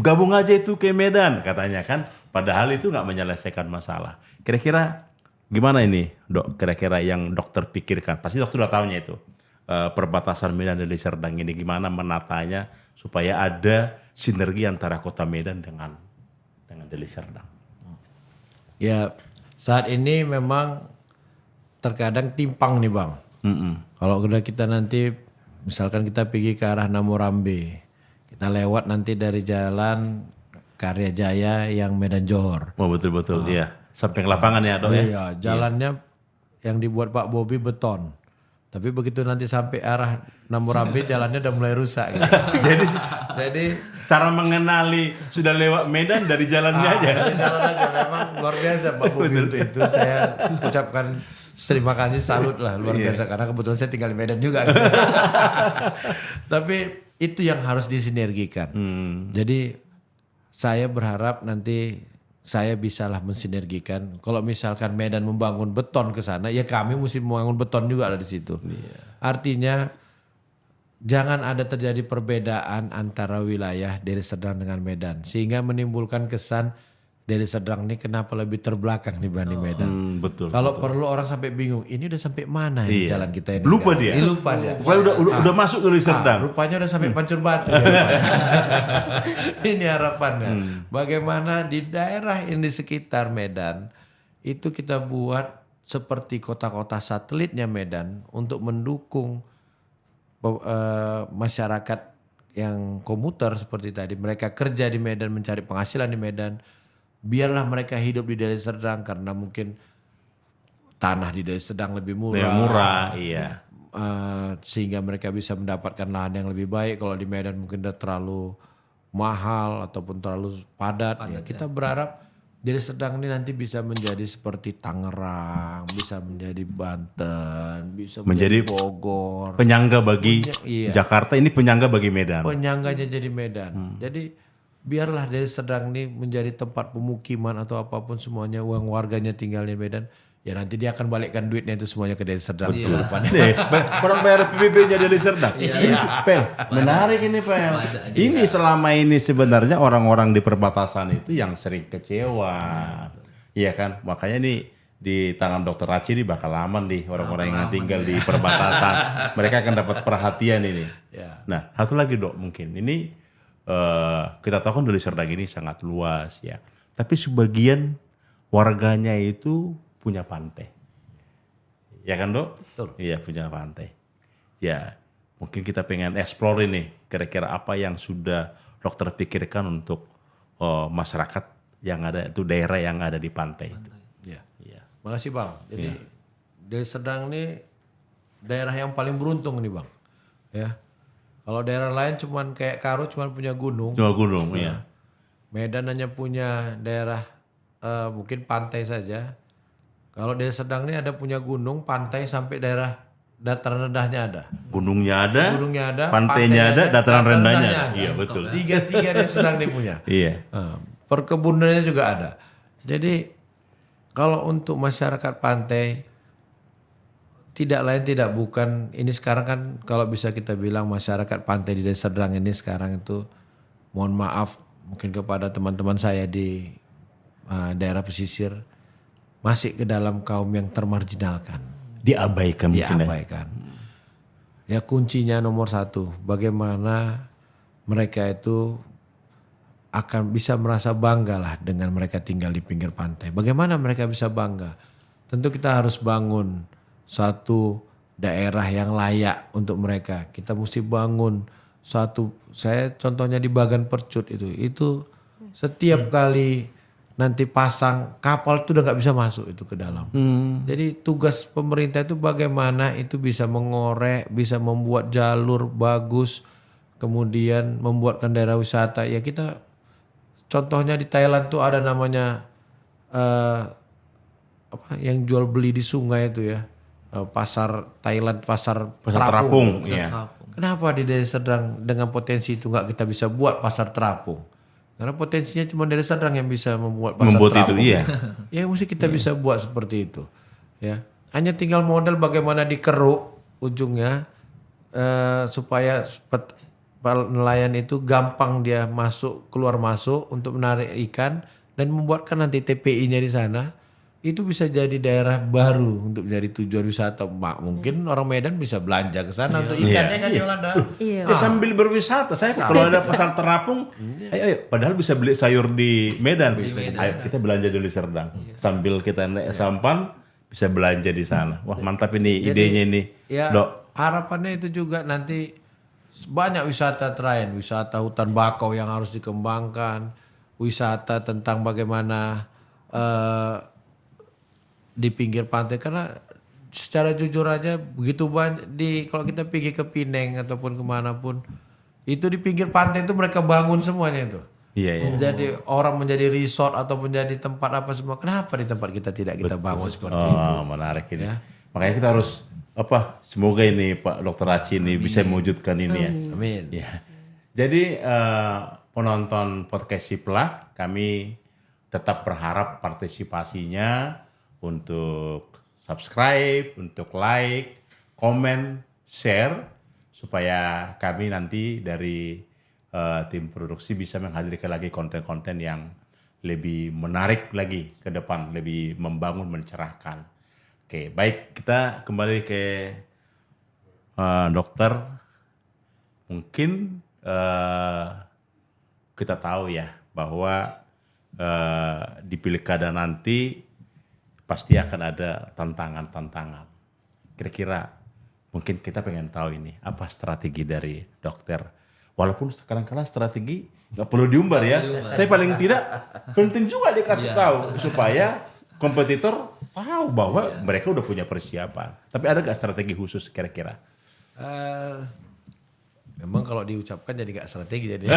gabung aja itu ke Medan katanya kan. Padahal itu nggak menyelesaikan masalah. Kira-kira gimana ini dok? Kira-kira yang dokter pikirkan. Pasti dokter udah tahunya itu. Perbatasan Medan dan Deli Serdang ini gimana menatanya supaya ada sinergi antara kota Medan dengan Deli Serdang. Ya, saat ini memang terkadang timpang nih Bang. Kalau udah kita nanti, misalkan kita pergi ke arah Namorambe, kita lewat nanti dari jalan Karya Jaya yang Medan Johor. Oh betul-betul, iya. Sampai ke lapangan ya dok ya? Iya, jalannya yang dibuat Pak Bobi beton. Tapi begitu nanti sampai arah Namorambe jalannya udah mulai rusak. Gitu. jadi Cara mengenali sudah lewat Medan dari jalannya aja. dari jalan aja memang luar biasa Pak Bobi untuk itu. Saya ucapkan terima kasih, salut lah luar biasa karena kebetulan saya tinggal di Medan juga. Gitu. Tapi itu yang harus disinergikan. Jadi saya berharap nanti saya bisalah mensinergikan. Kalau misalkan Medan membangun beton ke sana, ya kami mesti membangun beton juga ada di situ. Artinya jangan ada terjadi perbedaan antara wilayah Deli Serdang dengan Medan, sehingga menimbulkan kesan Deli Serdang ini kenapa lebih terbelakang dibanding Medan. Betul. Kalau perlu orang sampai bingung, ini udah sampai mana ini jalan kita ini? Lupa sekarang? dia. Lupa dia. Pokoknya udah masuk Deli Serdang. Rupanya udah sampai Pancur Batu. dia rupanya. Ini harapannya. Bagaimana di daerah ini di sekitar Medan itu kita buat seperti kota-kota satelitnya Medan untuk mendukung masyarakat yang komuter seperti tadi. Mereka kerja di Medan, mencari penghasilan di Medan. Biarlah mereka hidup di Deli Serdang karena mungkin tanah di Deli Serdang lebih murah. Yang murah, iya. Sehingga mereka bisa mendapatkan lahan yang lebih baik. Kalau di Medan mungkin udah terlalu mahal ataupun terlalu padat. Ya, kita berharap Deli Serdang ini nanti bisa menjadi seperti Tangerang, bisa menjadi Banten, bisa menjadi Bogor. Penyangga bagi Iya. Jakarta, ini penyangga bagi Medan. Penyangganya jadi Medan. Jadi biarlah Deli Serdang ini menjadi tempat pemukiman atau apapun semuanya, uang warganya tinggal di Medan. Ya nanti dia akan balikkan duitnya itu semuanya ke Deli Serdang. Betul. Orang bayar PBB-nya Deli Serdang. Pel, menarik ini Pel. Ini selama ini sebenarnya orang-orang di perbatasan itu yang sering kecewa. Iya kan? Makanya nih di tangan Dokter Aci ini bakal aman nih orang-orang yang tinggal di perbatasan. Mereka akan dapat perhatian ini. Nah, satu lagi dok mungkin. Ini kita tahu kan Deli Serdang ini sangat luas ya. Tapi sebagian warganya itu punya pantai. Ya kan dok? Betul. Iya punya pantai. Ya mungkin kita pengen explore ini. Kira-kira apa yang sudah dokter pikirkan untuk masyarakat yang ada itu daerah yang ada di pantai. Ya. Iya. Makasih Bang. Jadi Deli Serdang ini daerah yang paling beruntung nih Bang. Ya. Kalau daerah lain cuman kayak Karo cuman punya gunung. Cuma gunung, iya. Medan hanya punya daerah mungkin pantai saja. Kalau Deli Serdang ini ada punya gunung, pantai sampai daerah dataran rendahnya ada. Gunungnya ada, Gunungnya ada, pantainya ada, dataran rendahnya ada. ada. Iya betul. Tiga-tiganya sedang dia punya. Iya. Perkebunannya juga ada. Jadi kalau untuk masyarakat pantai tidak lain tidak bukan ini sekarang kan kalau bisa kita bilang masyarakat pantai di Desa Serdang ini sekarang itu mohon maaf mungkin kepada teman-teman saya di daerah pesisir masih ke dalam kaum yang termarginalkan, Diabaikan mungkin. diabaikan. Ya kuncinya nomor satu, bagaimana mereka itu akan bisa merasa bangga lah dengan mereka tinggal di pinggir pantai. Bagaimana mereka bisa bangga? Tentu kita harus bangun suatu daerah yang layak untuk mereka. Kita mesti bangun suatu, saya contohnya di Bagan Percut itu setiap kali nanti pasang kapal itu udah nggak bisa masuk itu ke dalam. Jadi tugas pemerintah itu bagaimana itu bisa mengorek, bisa membuat jalur bagus, kemudian membuatkan daerah wisata. Ya kita contohnya di Thailand tuh ada namanya yang jual beli di sungai itu ya. Pasar Thailand, pasar Terapung. Iya. Kenapa di Desa Serdang dengan potensi itu nggak kita bisa buat pasar terapung? Karena potensinya cuma Desa Serdang yang bisa membuat pasar terapung. Itu iya. Ya mesti kita bisa buat seperti itu. Ya, hanya tinggal model bagaimana dikeruk ujungnya supaya nelayan itu gampang dia masuk keluar masuk untuk menarik ikan dan membuatkan nanti TPI-nya di sana. Itu bisa jadi daerah baru untuk menjadi tujuan wisata. Mungkin orang Medan bisa belanja ke sana untuk ikannya kan Yolanda. Iya. Ya sambil berwisata. Saya kalau ada pasar terapung, ayo, padahal bisa beli sayur di Medan. Ayo kita belanja dulu di Serdang. Sambil kita naik sampan bisa belanja di sana. Wah mantap ini idenya ini. Ya Dok. harapannya itu juga nanti banyak wisata lain, wisata hutan bakau yang harus dikembangkan, wisata tentang bagaimana di pinggir pantai, karena secara jujur aja begitu banyak kalau kita pergi ke Pineng ataupun kemanapun itu di pinggir pantai itu mereka bangun semuanya itu. Iya. Jadi orang menjadi resort atau menjadi tempat apa semua. Kenapa di tempat kita tidak kita bangun seperti itu? Menarik ini. Makanya kita harus semoga ini Pak Dr. Aci ini bisa mewujudkan ini ya. Amin. Ya. Jadi penonton podcast Siplah, kami tetap berharap partisipasinya untuk subscribe, untuk like, komen, share supaya kami nanti dari tim produksi bisa menghadirkan lagi konten-konten yang lebih menarik lagi ke depan, lebih membangun, mencerahkan. Oke, baik, kita kembali ke dokter. Mungkin kita tahu ya bahwa di pilkada nanti pasti akan ada tantangan-tantangan. Kira-kira mungkin kita pengen tahu ini apa strategi dari dokter. Walaupun sekarang kala strategi nggak perlu diumbar ya. Tapi paling tidak penting juga dikasih tahu supaya kompetitor tahu bahwa mereka udah punya persiapan. Tapi ada nggak strategi khusus kira-kira? Memang kalau diucapkan jadi gak strategi jadi.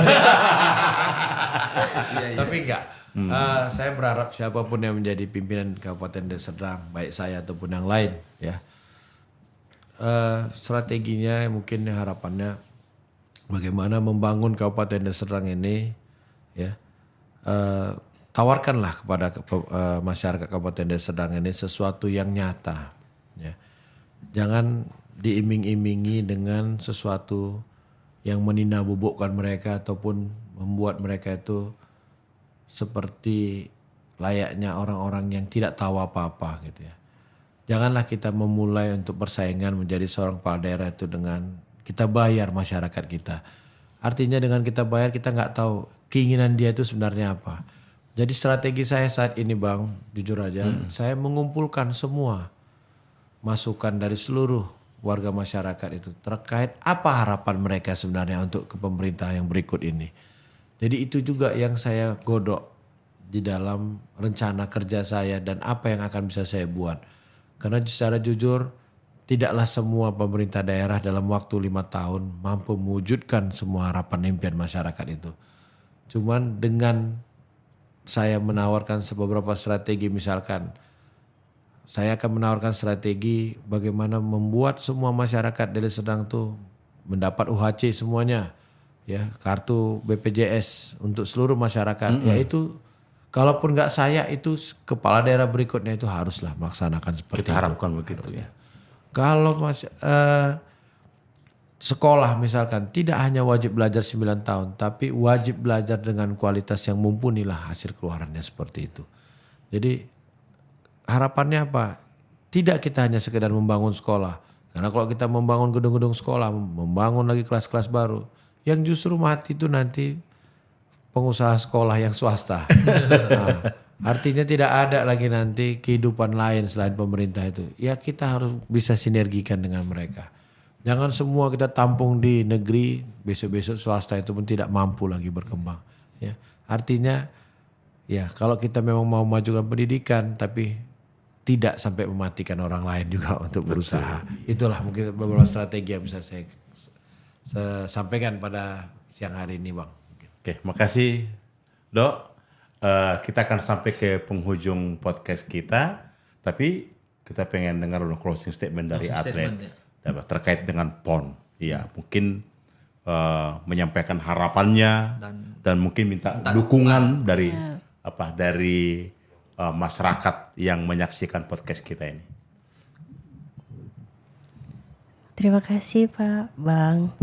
Tapi enggak. Saya berharap siapapun yang menjadi pimpinan Kabupaten Desa Serdang, baik saya ataupun yang lain, ya. Strateginya mungkin harapannya bagaimana membangun Kabupaten Desa Serdang ini, ya. Tawarkanlah kepada masyarakat Kabupaten Desa Serdang ini sesuatu yang nyata, ya. Jangan diiming-imingi dengan sesuatu yang menina-bubukkan mereka ataupun membuat mereka itu seperti layaknya orang-orang yang tidak tahu apa-apa gitu ya. Janganlah kita memulai untuk persaingan menjadi seorang kepala daerah itu dengan kita bayar masyarakat kita. Artinya dengan kita bayar kita nggak tahu keinginan dia itu sebenarnya apa. Jadi strategi saya saat ini Bang, jujur aja, saya mengumpulkan semua masukan dari seluruh warga masyarakat itu terkait apa harapan mereka sebenarnya untuk ke pemerintah yang berikut ini. Jadi itu juga yang saya godok di dalam rencana kerja saya dan apa yang akan bisa saya buat. Karena secara jujur tidaklah semua pemerintah daerah dalam waktu 5 tahun mampu mewujudkan semua harapan impian masyarakat itu. Cuman dengan saya menawarkan beberapa strategi misalkan saya akan menawarkan strategi bagaimana membuat semua masyarakat Deli Serdang tuh mendapat UHC semuanya, ya, kartu BPJS untuk seluruh masyarakat. Yaitu kalaupun nggak saya, itu kepala daerah berikutnya itu haruslah melaksanakan seperti Kita itu. harapkan begitu ya. Kalau sekolah misalkan tidak hanya wajib belajar 9 tahun, tapi wajib belajar dengan kualitas yang mumpuni lah, hasil keluarannya seperti itu. Jadi harapannya apa? Tidak kita hanya sekedar membangun sekolah. Karena kalau kita membangun gedung-gedung sekolah, membangun lagi kelas-kelas baru, yang justru mati itu nanti pengusaha sekolah yang swasta. Nah, artinya tidak ada lagi nanti kehidupan lain selain pemerintah itu. Ya kita harus bisa sinergikan dengan mereka. Jangan semua kita tampung di negeri, besok-besok swasta itu pun tidak mampu lagi berkembang. Ya, artinya ya kalau kita memang mau majukan pendidikan, tapi tidak sampai mematikan orang lain juga untuk berusaha. Itulah mungkin beberapa strategi yang bisa saya sampaikan pada siang hari ini, Bang. Oke, makasih Dok. Kita akan sampai ke penghujung podcast kita, tapi kita pengen dengar dulu closing statement dari atlet terkait dengan PON. Iya, mungkin menyampaikan harapannya dan mungkin minta dukungan dari dari masyarakat yang menyaksikan podcast kita ini. Terima kasih Pak Bang.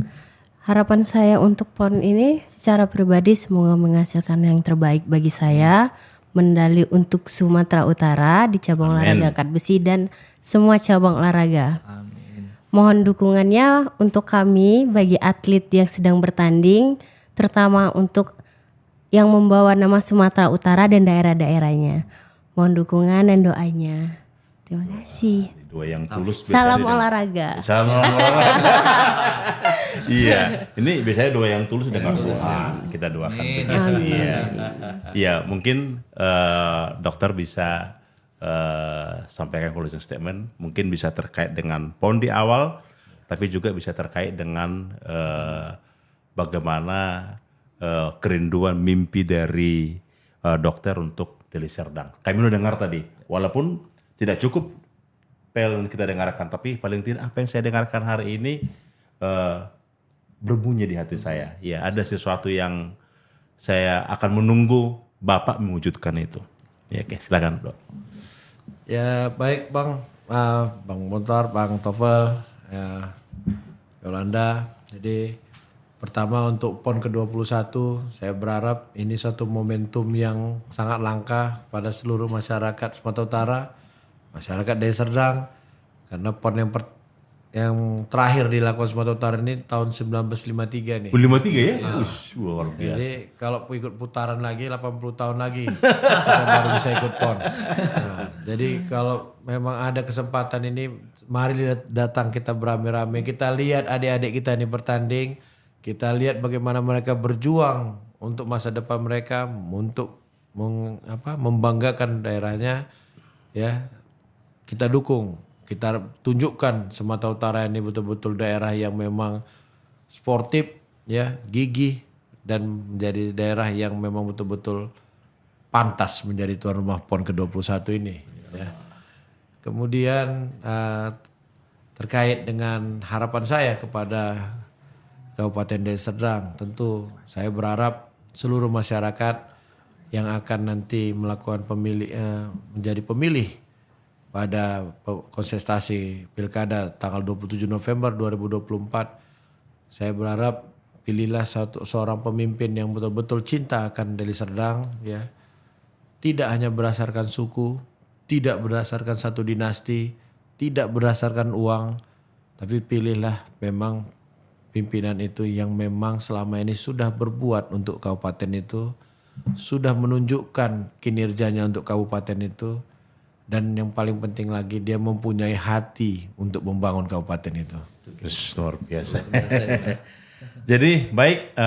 Harapan saya untuk PON ini secara pribadi semoga menghasilkan yang terbaik bagi saya. Medali untuk Sumatera Utara di cabang olahraga angkat besi dan semua cabang olahraga. Amin. Mohon dukungannya untuk kami bagi atlet yang sedang bertanding, terutama untuk yang membawa nama Sumatera Utara dan daerah-daerahnya. Mohon dukungan dan doanya. Terima kasih. Dua yang tulus. Salam olahraga. Salam olahraga. Iya, ini biasanya doa yang tulus dengan doa. Kita doakan. Iya, iya. Mungkin dokter bisa sampaikan closing statement. Mungkin bisa terkait dengan PON di awal, tapi juga bisa terkait dengan bagaimana kerinduan mimpi dari dokter untuk Deli Serdang. Kami udah dengar tadi, walaupun tidak cukup pel kita dengarkan, tapi paling tidak apa yang saya dengarkan hari ini berbunyi di hati saya. Ya, ada sesuatu yang saya akan menunggu Bapak mewujudkan itu. Ya, oke, silakan Dok. Ya baik Bang, Bang Montor, Bang Tofel, ya, Yolanda. Jadi pertama untuk PON ke-21 saya berharap ini satu momentum yang sangat langka pada seluruh masyarakat Sumatera Utara, masyarakat Deli Serdang, karena PON yang terakhir dilakukan Sumatera Utara ini tahun 1953 nih. 53 ya? Luar biasa. Jadi kalau ikut putaran lagi 80 tahun lagi kita baru bisa ikut PON. Nah, jadi kalau memang ada kesempatan ini, mari datang kita beramai-ramai, kita lihat adik-adik kita ini bertanding, kita lihat bagaimana mereka berjuang untuk masa depan mereka, untuk membanggakan daerahnya, ya kita dukung. Kita tunjukkan Sumatera Utara ini betul-betul daerah yang memang sportif, ya, gigih, dan menjadi daerah yang memang betul-betul pantas menjadi tuan rumah PON ke-21 ini. Ya. Kemudian terkait dengan harapan saya kepada Kabupaten Deli Serdang, tentu saya berharap seluruh masyarakat yang akan nanti melakukan menjadi pemilih pada kontestasi Pilkada tanggal 27 November 2024, saya berharap pilihlah seorang pemimpin yang betul-betul cinta akan Deli Serdang, ya. Tidak hanya berdasarkan suku, tidak berdasarkan satu dinasti, tidak berdasarkan uang, tapi pilihlah memang pimpinan itu yang memang selama ini sudah berbuat untuk kabupaten itu, sudah menunjukkan kinerjanya untuk kabupaten itu, dan yang paling penting lagi dia mempunyai hati untuk membangun kabupaten itu. Luar biasa. Jadi baik,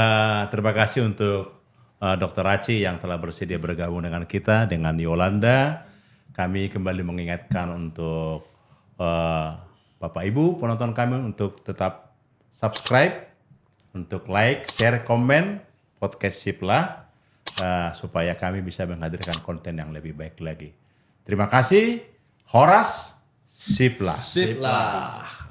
terima kasih untuk Dr. Aci yang telah bersedia bergabung dengan kita, dengan Yolanda. Kami kembali mengingatkan untuk Bapak Ibu penonton kami untuk tetap subscribe, untuk like, share, komen podcast Shiplah supaya kami bisa menghadirkan konten yang lebih baik lagi. Terima kasih. Horas Siplah. Sip lah.